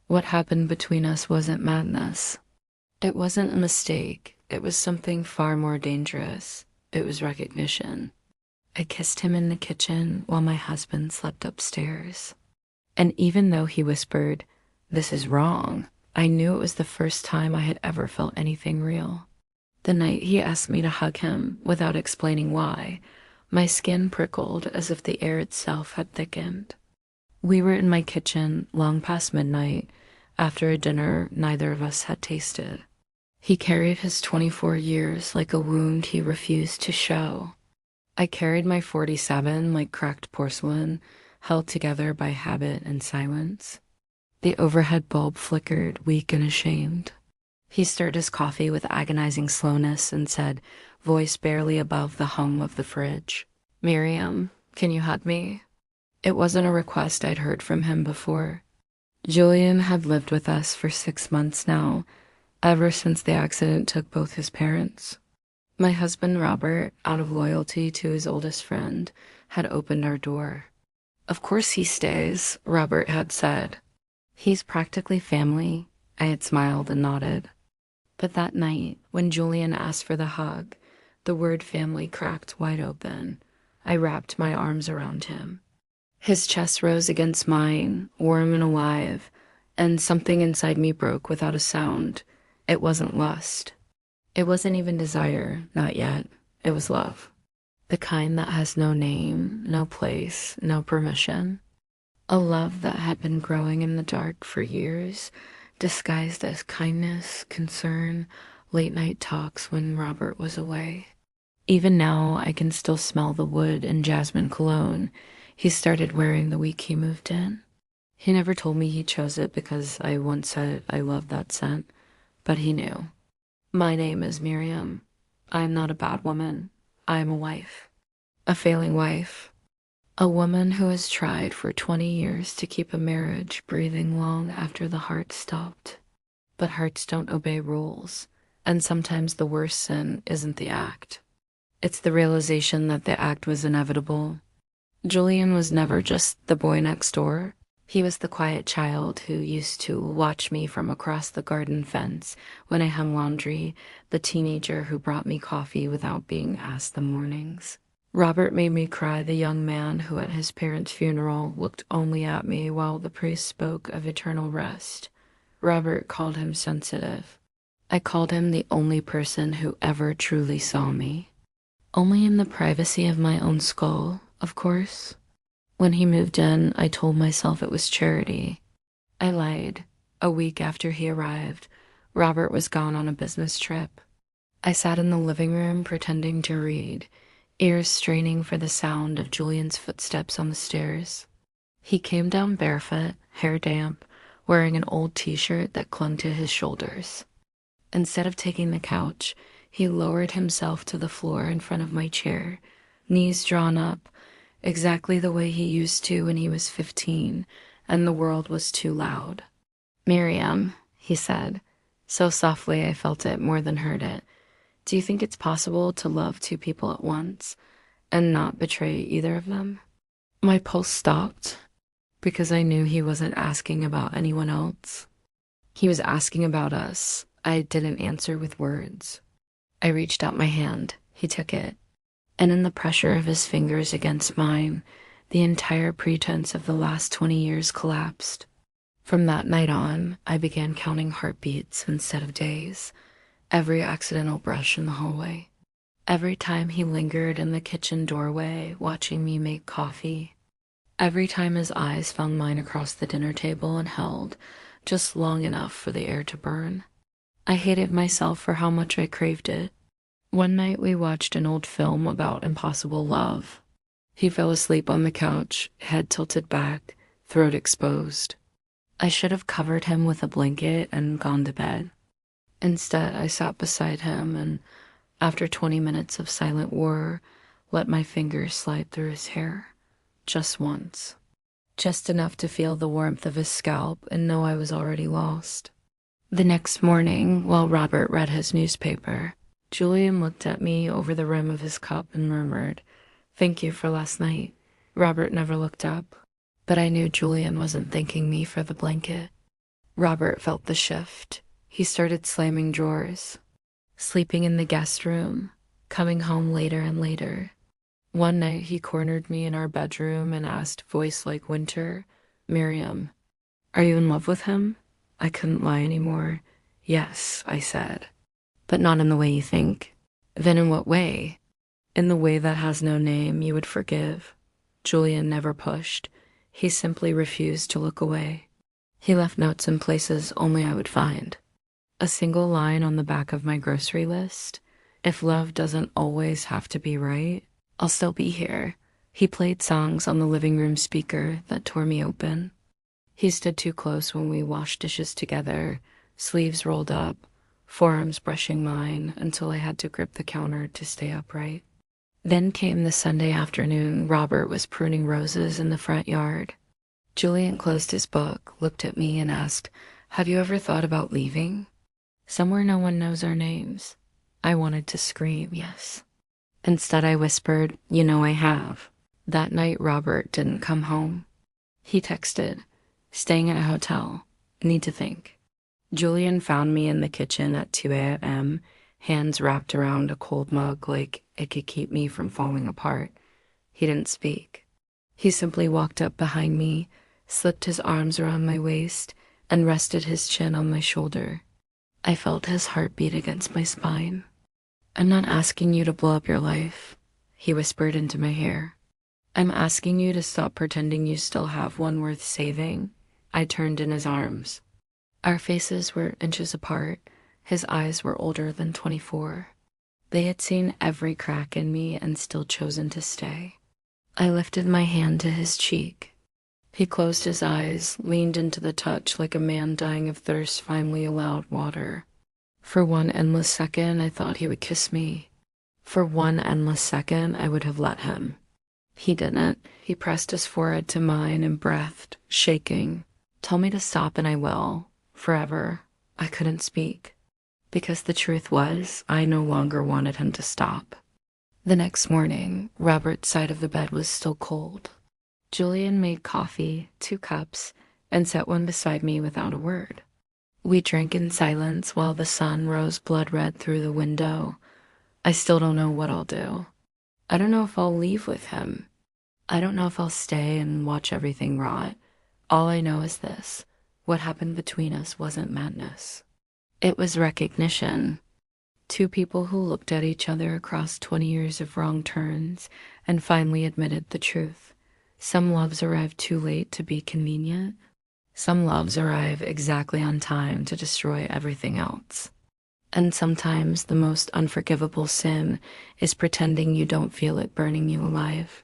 What happened between us wasn't madness. It wasn't a mistake. It was something far more dangerous. It was recognition. I kissed him in the kitchen while my husband slept upstairs. And even though he whispered, "This is wrong," I knew it was the first time I had ever felt anything real. The night he asked me to hug him without explaining why, my skin prickled as if the air itself had thickened. We were in my kitchen long past midnight, after a dinner neither of us had tasted. He carried his 24 years like a wound he refused to show. I carried my 47 like cracked porcelain, held together by habit and silence. The overhead bulb flickered, weak and ashamed. He stirred his coffee with agonizing slowness and said, voice barely above the hum of the fridge, "Miriam, can you hug me?" It wasn't a request I'd heard from him before. Julian had lived with us for 6 months now, ever since the accident took both his parents. My husband, Robert, out of loyalty to his oldest friend, had opened our door. "Of course he stays," Robert had said. "He's practically family," I had smiled and nodded. But that night, when Julian asked for the hug, the word family cracked wide open. I wrapped my arms around him. His chest rose against mine, warm and alive, and something inside me broke without a sound. It wasn't lust. It wasn't even desire, not yet. It was love. The kind that has no name, no place, no permission. A love that had been growing in the dark for years, disguised as kindness, concern, late-night talks when Robert was away. Even now, I can still smell the wood and jasmine cologne he started wearing the week he moved in. He never told me he chose it because I once said I loved that scent, but he knew. My name is Miriam. I am not a bad woman. I am a wife. A failing wife. A woman who has tried for 20 years to keep a marriage breathing long after the heart stopped. But hearts don't obey rules, and sometimes the worst sin isn't the act. It's the realization that the act was inevitable. Julian was never just the boy next door. He was the quiet child who used to watch me from across the garden fence when I hung laundry, the teenager who brought me coffee without being asked the mornings. Robert made me cry, the young man who at his parents' funeral looked only at me while the priest spoke of eternal rest. Robert called him sensitive. I called him the only person who ever truly saw me. Only in the privacy of my own skull, of course. When he moved in, I told myself it was charity. I lied. A week after he arrived, Robert was gone on a business trip. I sat in the living room pretending to read, ears straining for the sound of Julian's footsteps on the stairs. He came down barefoot, hair damp, wearing an old t-shirt that clung to his shoulders. Instead of taking the couch, he lowered himself to the floor in front of my chair, knees drawn up, exactly the way he used to when he was 15 and the world was too loud. "Miriam," he said, so softly I felt it more than heard it, "do you think it's possible to love two people at once and not betray either of them?" My pulse stopped because I knew he wasn't asking about anyone else. He was asking about us. I didn't answer with words. I reached out my hand. He took it. And in the pressure of his fingers against mine, the entire pretense of the last 20 years collapsed. From that night on, I began counting heartbeats instead of days, every accidental brush in the hallway, every time he lingered in the kitchen doorway watching me make coffee, every time his eyes found mine across the dinner table and held just long enough for the air to burn. I hated myself for how much I craved it. One night we watched an old film about impossible love. He fell asleep on the couch, head tilted back, throat exposed. I should have covered him with a blanket and gone to bed. Instead, I sat beside him and, after 20 minutes of silent war, let my fingers slide through his hair. Just once. Just enough to feel the warmth of his scalp and know I was already lost. The next morning, while Robert read his newspaper, Julian looked at me over the rim of his cup and murmured, "Thank you for last night." Robert never looked up, but I knew Julian wasn't thanking me for the blanket. Robert felt the shift. He started slamming drawers, sleeping in the guest room, coming home later and later. One night he cornered me in our bedroom and asked, voice like winter, "Miriam, are you in love with him?" I couldn't lie anymore. "Yes," I said. "But not in the way you think." "Then in what way?" "In the way that has no name you would forgive." Julian never pushed. He simply refused to look away. He left notes in places only I would find. A single line on the back of my grocery list. "If love doesn't always have to be right, I'll still be here." He played songs on the living room speaker that tore me open. He stood too close when we washed dishes together, sleeves rolled up, forearms brushing mine until I had to grip the counter to stay upright. Then came the Sunday afternoon Robert was pruning roses in the front yard. Julian closed his book, looked at me, and asked, "Have you ever thought about leaving? Somewhere no one knows our names." I wanted to scream, yes. Instead, I whispered, "You know I have." That night, Robert didn't come home. He texted, "Staying at a hotel. Need to think." Julian found me in the kitchen at 2 a.m., hands wrapped around a cold mug like it could keep me from falling apart. He didn't speak. He simply walked up behind me, slipped his arms around my waist, and rested his chin on my shoulder. I felt his heartbeat against my spine. "I'm not asking you to blow up your life," he whispered into my hair. "I'm asking you to stop pretending you still have one worth saving." I turned in his arms. Our faces were inches apart. His eyes were older than 24. They had seen every crack in me and still chosen to stay. I lifted my hand to his cheek. He closed his eyes, leaned into the touch like a man dying of thirst finally allowed water. For one endless second, I thought he would kiss me. For one endless second, I would have let him. He didn't. He pressed his forehead to mine and breathed, shaking. "Tell me to stop and I will. Forever." I couldn't speak. Because the truth was, I no longer wanted him to stop. The next morning, Robert's side of the bed was still cold. Julian made coffee, 2 cups, and set one beside me without a word. We drank in silence while the sun rose blood red through the window. I still don't know what I'll do. I don't know if I'll leave with him. I don't know if I'll stay and watch everything rot. All I know is this: what happened between us wasn't madness. It was recognition. 2 people who looked at each other across 20 years of wrong turns and finally admitted the truth. Some loves arrive too late to be convenient. Some loves arrive exactly on time to destroy everything else. And sometimes the most unforgivable sin is pretending you don't feel it burning you alive.